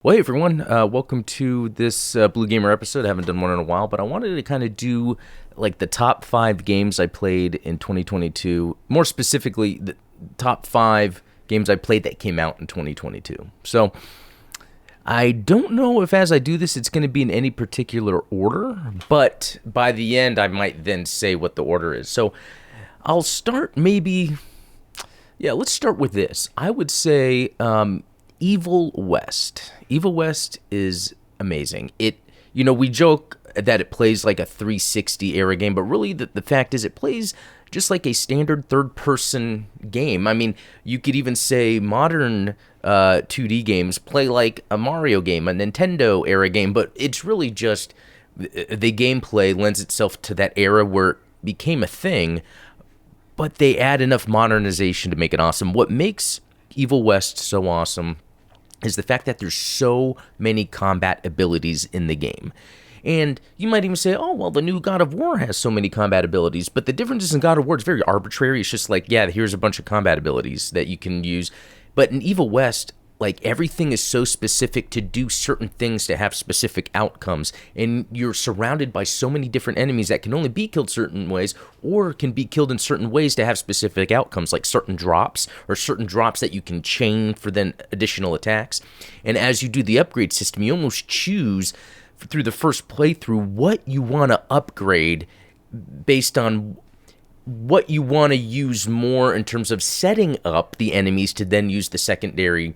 Well, hey everyone, welcome to this Blue Gamer episode. I haven't done one in a while, but I wanted to kind of do like the top 5 games I played in 2022. More specifically, the top 5 games I played that came out in 2022. So I don't know if as I do this, it's going to be in any particular order, but by the end, I might then say what the order is. So I'll start let's start with this. I would say Evil West. Evil West is amazing. We joke that it plays like a 360 era game, but really the fact is it plays just like a standard third-person game. I mean, you could even say modern 2D games play like a Mario game, a Nintendo era game, but it's really just the gameplay lends itself to that era where it became a thing, but they add enough modernization to make it awesome. What makes Evil West so awesome is the fact that there's so many combat abilities in the game. And you might even say, oh, well, the new God of War has so many combat abilities. But the difference is in God of War, it's very arbitrary. It's just like, yeah, here's a bunch of combat abilities that you can use. But in Evil West, like everything is so specific to do certain things to have specific outcomes. And you're surrounded by so many different enemies that can only be killed certain ways or can be killed in certain ways to have specific outcomes, like certain drops or certain drops that you can chain for then additional attacks. And as you do the upgrade system, you almost choose through the first playthrough what you want to upgrade based on what you want to use more in terms of setting up the enemies to then use the secondary.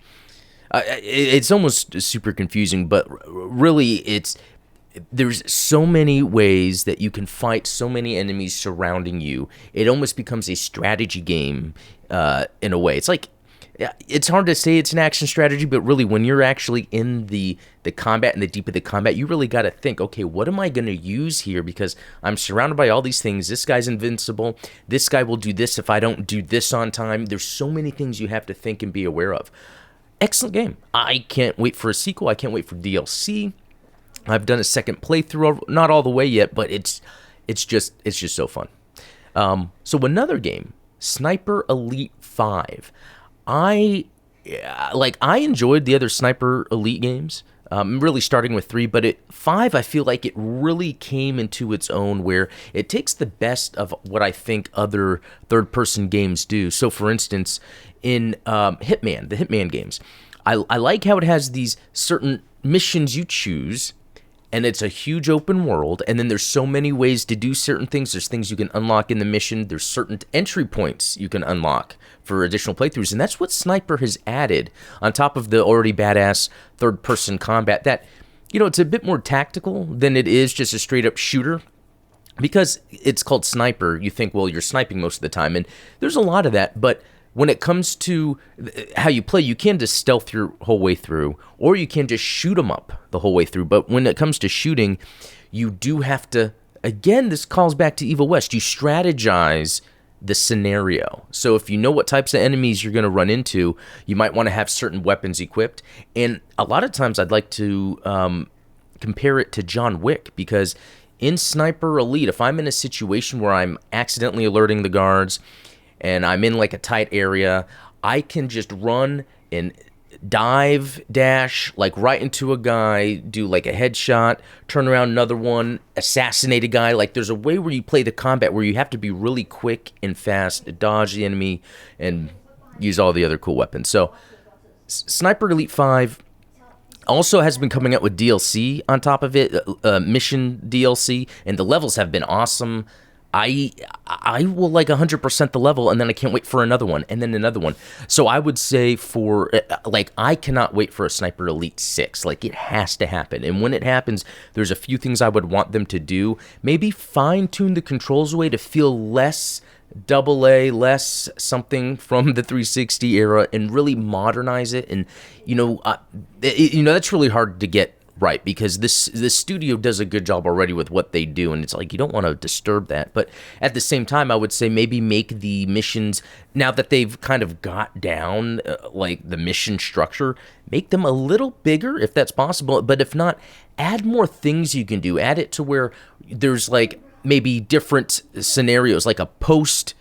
It's almost super confusing, but really there's so many ways that you can fight so many enemies surrounding you. It almost becomes a strategy game in a way. It's like, it's hard to say it's an action strategy, but really when you're actually in the combat and the deep of the combat, you really got to think, okay, what am I going to use here? Because I'm surrounded by all these things. This guy's invincible. This guy will do this if I don't do this on time. There's so many things you have to think and be aware of. Excellent game. I can't wait for a sequel. I can't wait for DLC. I've done a second playthrough, not all the way yet, but it's just so fun. So another game, Sniper Elite 5. I enjoyed the other Sniper Elite games. Really starting with 3, but 5, I feel like it really came into its own where it takes the best of what I think other third-person games do. So, for instance, in the Hitman games, I like how it has these certain missions you choose, and it's a huge open world, and then there's so many ways to do certain things. There's things you can unlock in the mission. There's certain entry points you can unlock for additional playthroughs, and that's what Sniper has added on top of the already badass third-person combat that, it's a bit more tactical than it is just a straight-up shooter. Because it's called Sniper, you think, well, you're sniping most of the time, and there's a lot of that, but when it comes to how you play, you can just stealth your whole way through, or you can just shoot them up the whole way through. But when it comes to shooting, you do have to, again, this calls back to Evil West, you strategize the scenario. So if you know what types of enemies you're going to run into, you might want to have certain weapons equipped. And a lot of times I'd like to compare it to John Wick, because in Sniper Elite, if I'm in a situation where I'm accidentally alerting the guards, and I'm in like a tight area, I can just run and dive, dash, like right into a guy, do like a headshot, turn around another one, assassinate a guy. Like there's a way where you play the combat where you have to be really quick and fast, dodge the enemy, and use all the other cool weapons. So Sniper Elite 5 also has been coming out with DLC on top of it, mission DLC, and the levels have been awesome. I will like 100% the level, and then I can't wait for another one, and then another one. So I would say I cannot wait for a Sniper Elite 6. Like, it has to happen. And when it happens, there's a few things I would want them to do. Maybe fine-tune the controls away to feel less AA, less something from the 360 era, and really modernize it. And, that's really hard to get right, because this studio does a good job already with what they do, and it's like you don't want to disturb that. But at the same time, I would say maybe make the missions, now that they've kind of got down like the mission structure, make them a little bigger if that's possible. But if not, add more things you can do. Add it to where there's like maybe different scenarios, like a post,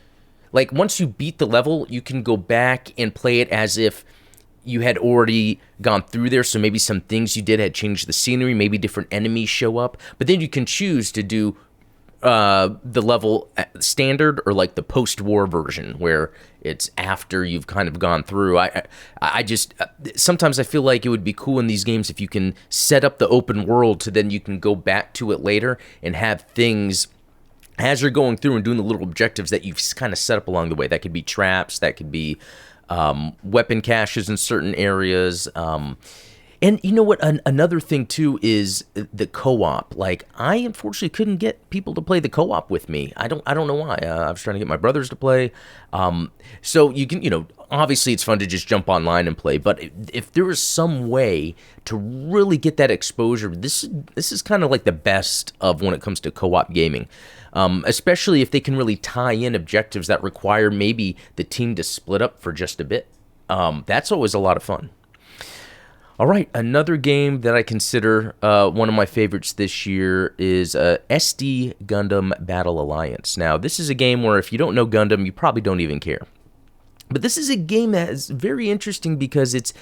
like once you beat the level, you can go back and play it as if you had already gone through there, so maybe some things you did had changed the scenery, maybe different enemies show up, but then you can choose to do the level standard or like the post-war version where it's after you've kind of gone through. I just sometimes I feel like it would be cool in these games if you can set up the open world so then you can go back to it later and have things as you're going through and doing the little objectives that you've kind of set up along the way. That could be traps, that could be weapon caches in certain areas. And you know what? Another thing too is the co-op. Like, I unfortunately couldn't get people to play the co-op with me. I don't know why. I was trying to get my brothers to play. So you can, obviously it's fun to just jump online and play. But if there is some way to really get that exposure, this is kind of like the best of when it comes to co-op gaming. Especially if they can really tie in objectives that require maybe the team to split up for just a bit. That's always a lot of fun. All right, another game that I consider one of my favorites this year is SD Gundam Battle Alliance. Now, this is a game where if you don't know Gundam, you probably don't even care. But this is a game that is very interesting because it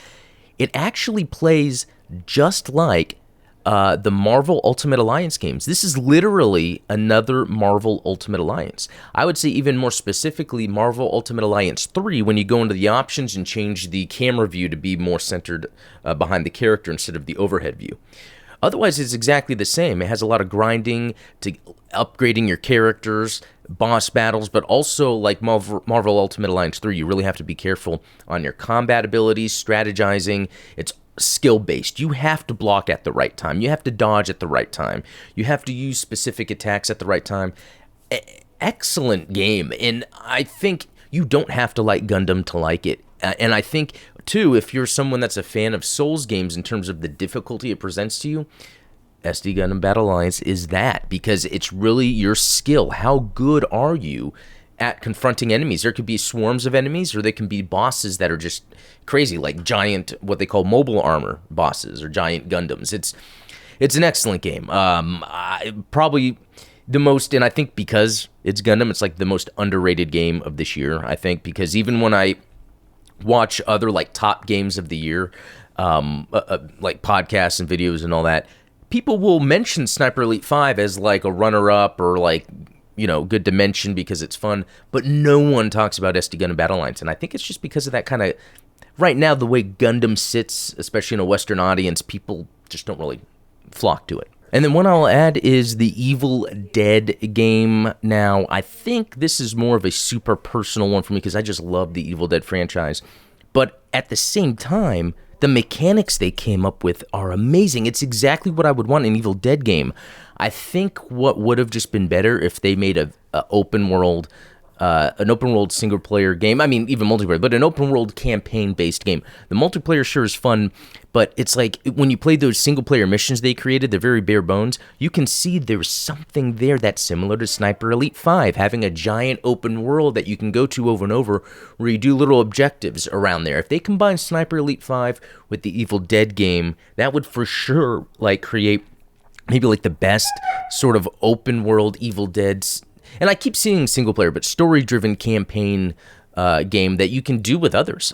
actually plays just like the Marvel Ultimate Alliance games. This is literally another Marvel Ultimate Alliance. I would say even more specifically Marvel Ultimate Alliance 3 when you go into the options and change the camera view to be more centered behind the character instead of the overhead view. Otherwise, it's exactly the same. It has a lot of grinding to upgrading your characters, boss battles, but also like Marvel Ultimate Alliance 3, you really have to be careful on your combat abilities, strategizing. It's skill-based. You have to block at the right time. You have to dodge at the right time. You have to use specific attacks at the right time. Excellent game, and I think you don't have to like Gundam to like it. And I think, too, if you're someone that's a fan of Souls games in terms of the difficulty it presents to you, SD Gundam Battle Alliance is that, because it's really your skill. How good are you at confronting enemies? There could be swarms of enemies, or they can be bosses that are just crazy, like giant, what they call mobile armor bosses, or giant Gundams. It's an excellent game. Probably the most, and I think because it's Gundam, it's like the most underrated game of this year, I think, because even when I watch other like top games of the year, like podcasts and videos and all that, people will mention Sniper Elite 5 as like a runner-up or like, good to mention because it's fun, but no one talks about SD Gundam Battle Alliance, and I think it's just because of that kind of, right now, the way Gundam sits, especially in a Western audience, people just don't really flock to it. And then one I'll add is the Evil Dead game. Now, I think this is more of a super personal one for me because I just love the Evil Dead franchise, but at the same time, the mechanics they came up with are amazing. It's exactly what I would want in an Evil Dead game. I think what would have just been better if they made an open world single player game. I mean, even multiplayer, but an open world campaign based game. The multiplayer sure is fun, but it's like when you play those single player missions they created, they're very bare bones. You can see there's something there that's similar to Sniper Elite 5, having a giant open world that you can go to over and over where you do little objectives around there. If they combine Sniper Elite 5 with the Evil Dead game, that would for sure like create maybe like the best sort of open world Evil Dead, and I keep seeing single player, but story driven campaign game that you can do with others.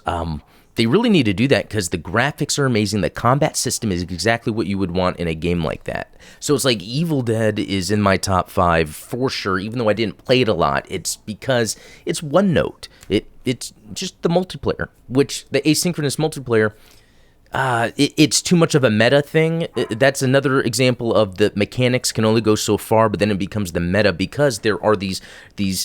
They really need to do that because the graphics are amazing. The combat system is exactly what you would want in a game like that. So it's like Evil Dead is in my top 5 for sure, even though I didn't play it a lot. It's because it's one note. It's just the multiplayer, which the asynchronous multiplayer, it's too much of a meta thing. That's another example of the mechanics can only go so far, but then it becomes the meta because there are these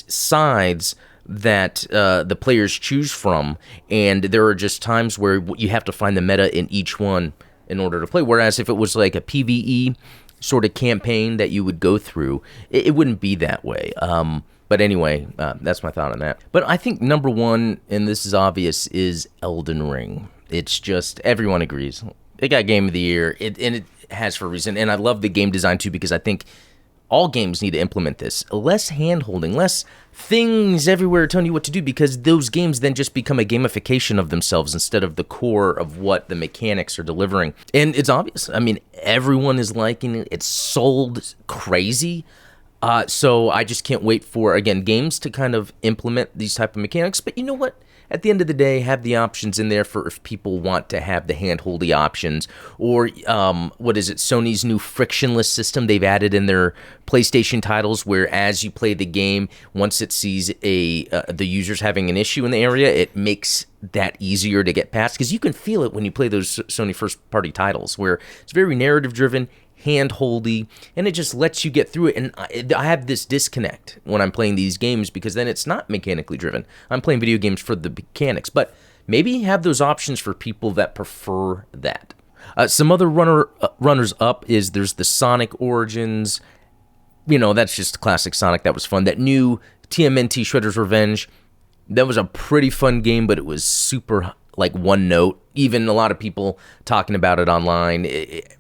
sides that the players choose from, and there are just times where you have to find the meta in each one in order to play. Whereas if it was like a PvE sort of campaign that you would go through, it wouldn't be that way. But anyway, that's my thought on that. But I think number one, and this is obvious, is Elden Ring. It's just, everyone agrees. It got Game of the Year, and it has for a reason. And I love the game design, too, because I think all games need to implement this. Less hand-holding, less things everywhere telling you what to do, because those games then just become a gamification of themselves instead of the core of what the mechanics are delivering. And it's obvious. I mean, everyone is liking it. It's sold crazy. So I just can't wait for, again, games to kind of implement these type of mechanics. But you know what? at the end of the day, have the options in there for if people want to have the hand-holdy options, or what is it, Sony's new frictionless system they've added in their PlayStation titles, where as you play the game, once it sees the users having an issue in the area, it makes that easier to get past, because you can feel it when you play those Sony first-party titles, where it's very narrative-driven, hand-holdy, and it just lets you get through it. And I have this disconnect when I'm playing these games, because then it's not mechanically driven. I'm playing video games for the mechanics, but maybe have those options for people that prefer that. Some other runners up is there's the Sonic Origins. That's just classic Sonic. That was fun. That new TMNT Shredder's Revenge, that was a pretty fun game, but it was super like one note. Even a lot of people talking about it online,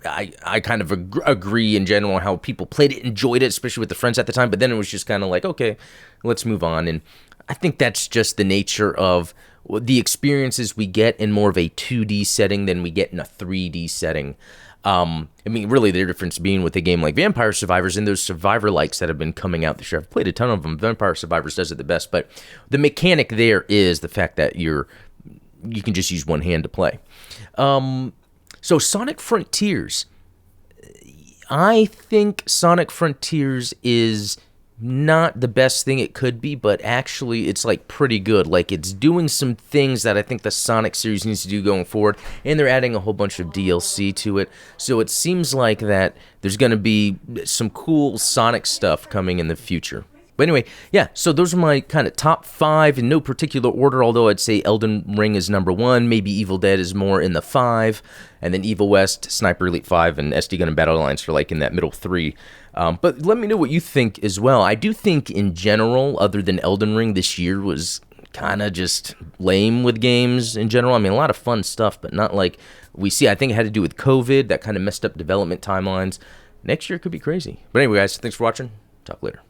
I kind of agree in general how people played it, enjoyed it, especially with the friends at the time, but then it was just kind of like, okay, let's move on. And I think that's just the nature of the experiences we get in more of a 2D setting than we get in a 3D setting. Really the difference being with a game like Vampire Survivors and those Survivor-likes that have been coming out this year. I've played a ton of them. Vampire Survivors does it the best, but the mechanic there is the fact that you can just use one hand to play. So Sonic Frontiers. I think Sonic Frontiers is not the best thing it could be, but actually it's like pretty good. Like, it's doing some things that I think the Sonic series needs to do going forward, and they're adding a whole bunch of DLC to it. So it seems like that there's going to be some cool Sonic stuff coming in the future. But anyway, yeah, so those are my kind of top 5 in no particular order, although I'd say Elden Ring is number 1, maybe Evil Dead is more in the 5, and then Evil West, Sniper Elite 5, and SD Gun and Battle Alliance are like in that middle 3. But let me know what you think as well. I do think in general, other than Elden Ring, this year was kind of just lame with games in general. I mean, a lot of fun stuff, but not like we see. I think it had to do with COVID, that kind of messed up development timelines. Next year could be crazy. But anyway, guys, thanks for watching. Talk later.